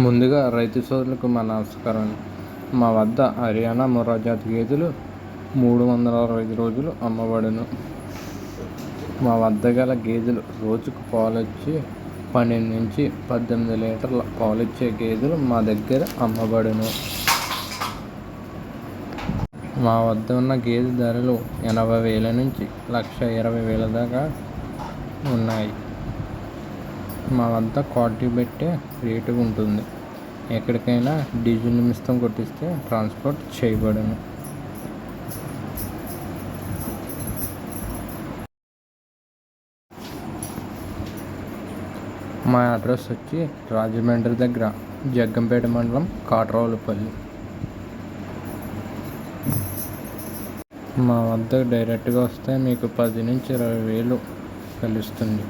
ముందుగా రైతు సోదరులకు మా నమస్కారం. మా వద్ద హర్యానా ముర్రా జాతి గేదెలు 365 రోజులు అమ్మబడును. మా వద్ద గల గేదెలు రోజుకు పాలిచ్చే 12 నుంచి 18 లీటర్ల పాలిచ్చే గేదెలు మా దగ్గర అమ్మబడును. మా వద్ద ఉన్న గేదె ధరలు 80,000 నుంచి 1,20,000 దాకా ఉన్నాయి. మా వద్ద క్వాలిటీ బట్టే రేటు ఉంటుంది. ఎక్కడికైనా డీజిల్ నిమిత్తం కొట్టిస్తే ట్రాన్స్పోర్ట్ చేయబడును. మా అడ్రస్ వచ్చి రాజమండ్రి దగ్గర జగ్గంపేట మండలం కాట్రావులపల్లి. మా వద్ద డైరెక్ట్గా వస్తే మీకు 10 నుంచి 20,000 కలుస్తుంది.